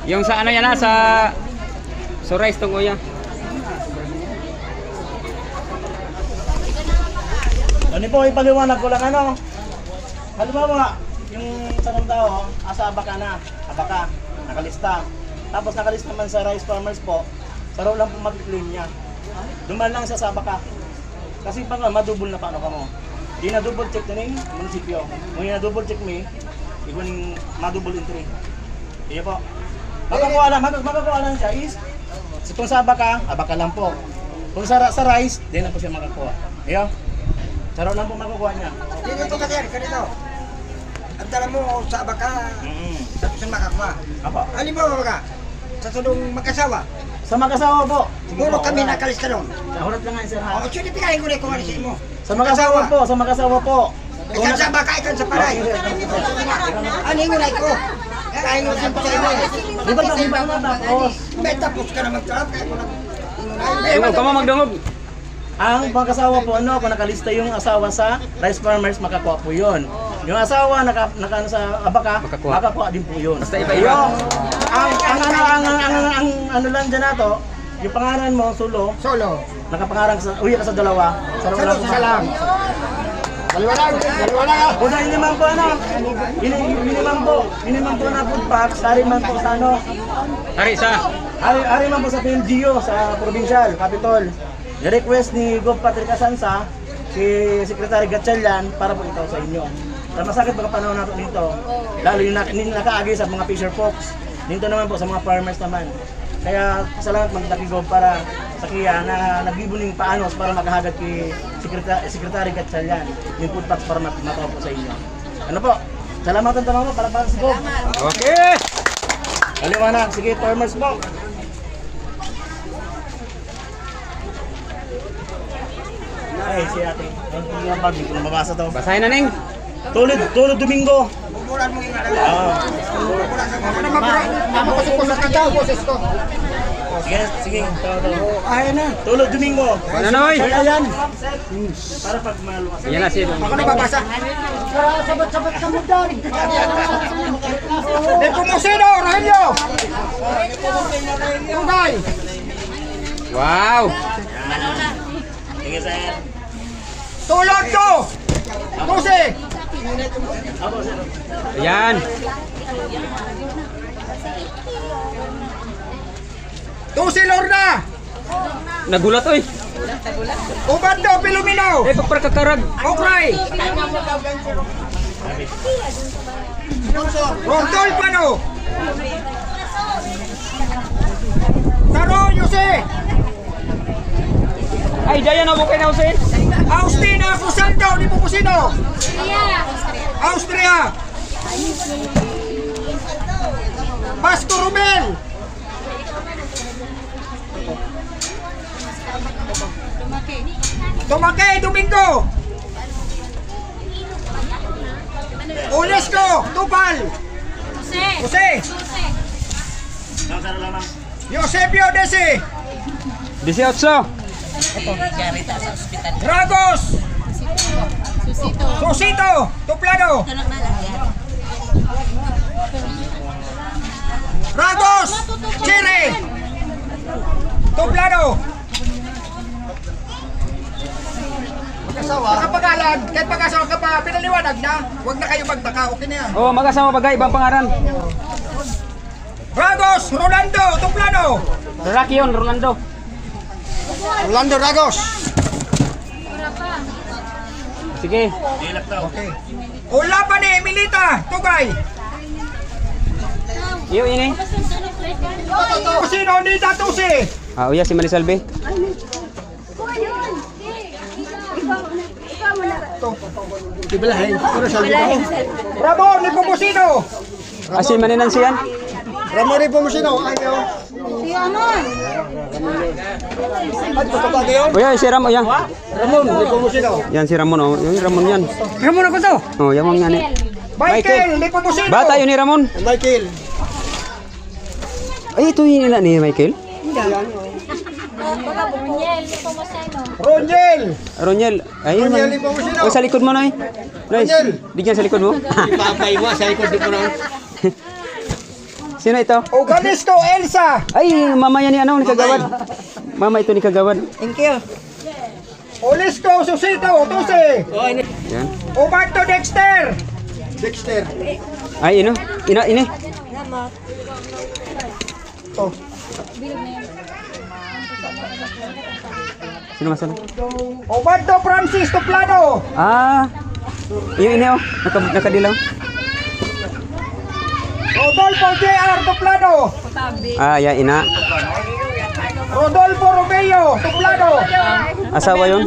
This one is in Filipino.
Yung sa ano yan na, sa Surais tong uya. Ano po, ipaliwanag ko lang ano. Halimbawa, yung isang tao, asa abaka na, abaka, nakalista. Tapos nakalista man sa rice farmers po, saro lang po mag-claim niya. Duman lang siya sa abaka. Kasi pag madouble na paano ka mo. Di na double check na yung munisipyo. Kung na double check mo, ikaw yung madouble entry. Iya po. Makakuha lang siya is, kung sa abaka lang po. Kung sa rice, di na po siya makakuha. Iya. Saro lang po makukuha niya. Dito kasi, ganito. Ang dala mo sa abaka, tapos ang makakuha. Apo. Halimbawa ka, sa tulong mag-asawa, Sa mag-asawa po. puro kami nakalista nun. Hulat lang nga sir ha. O, sino pikahin ko na kung ano sa mo? Sa mag-asawa po. Ikan sa abaka, ikan sa paray. Ano yung unay ko? Kain mo sa imo. Di ba natapos? May tapos ka na mag-trap, kaya ko lang. Dungog ka mo magdungog. Ang mag-asawa po, ano, kung nakalista yung asawa sa rice farmers, makakuha po yun. Yung asawa naka sa abaka, makakuha din po yun. Basta iba-iba. Ang ano lang dyan nato, yung pangalan mo, Sulo, Solo. nakapangarang sa, uwi ka sa dalawa. Salo sa lang. Dalawa. Una, yun naman po, ano, yun naman po na food packs, ari man po sa ano, ari man po sa PLGU, sa provincial, Capitol. Ni-request ni Gov. Patrick Asansa, si Secretary Gatchalian, para po ito sa inyo. Dahil masakit mga panahon natin dito, lalo yung nakaagi sa mga fisher folks. Dito naman po sa mga farmers naman. Kaya salamat magdaki Gov para sa kiya na nagbibuning paanos para makahagad kay Secretary Gatchalian yung food packs para matawa po sa inyo. Ano po? Salamat ang tanong mo para si Gov. Okay. Kaliwanag, sige farmers po. Ay, si ate. Ang bag, hindi ko na mabasa to. Basahin na ning. Tulad Domingo. Buburan mo yung Mapapasok ka daw, boses ko. Sige. Ay na. Tulad Domingo. Nanoy. Ayan. Para pag maluwas. Yan na si. Ako nababasa. Sabat-sabat ka mo dari. Nepomuceno, Rogelio! Tugay! Wow. Sige, sir. Tulog ko! Tusi! Ako, sir. Ayan. Tusi Lorna! Nagulat oy. Ubando, Pilumino! Eh pagparkakarag. Okray! Rondol Pano! Taro, Yuse! Ay dayan ako kay Nausin. Austina Cusando, di Pupusino! Austria! Pasco Rumel! Tumakay, Domingo! Unesco, Tupal! Jose! Ang sir lamang. Eusebio Desi! 18. Dragos! Susito! Tuplano! Dragos! Chiri! Tuplano! Nakapangalan, kahit pag-asawa ka pa, pinaliwanag na, huwag na kayo magtaka, okay na yan. Oh, mag-asawa bagay ibang pangaran. Dragos! Rolando! Tuplano! Rocky yun, Rolando. Rolando Dragos! Sige. Dilak daw. Okay. Ula pa ni Emilita! Tugay! Iyo ini. Sino ni Datusi? Ah, uya si Marisalbe. Ramon ni Pumusino! Ah, si Maninansian. Ramon ni Pumusino! Ayaw! Uya si Ramon ya. Ramon ni Pumusino! Yan si Ramon oh. Yung Ramon yan. Ramon ako to! Oh, yan mga ni. Michael ni Pumusino! Bata yun ni Ramon. Michael! Ay, ito yun nila ni Michael. Roniel! Roniel. Ayun Roniel man. ni Pumusino! Oh, sa likod mo na eh. Nice. Roniel. Digyan sa likod mo. Papay mo sa likod di ko na. Si Sino ito? Ogalisto Elsa. Ay, mama yan ni ano, ni Kagawad. Mama ito ni Kagawad. Thank you. Olisto Susito Tuse. Yan. Ubarto Dexter. Dexter. Ay, ini. Oh. Sino masalo? Ubarto Francis Tuplado. Ah, yung ini oh, nakadilaw. Rodolfo J.R. Tuplado. Ah, ya, ina. Rodolfo Romeo Tuplado. Asawa yun?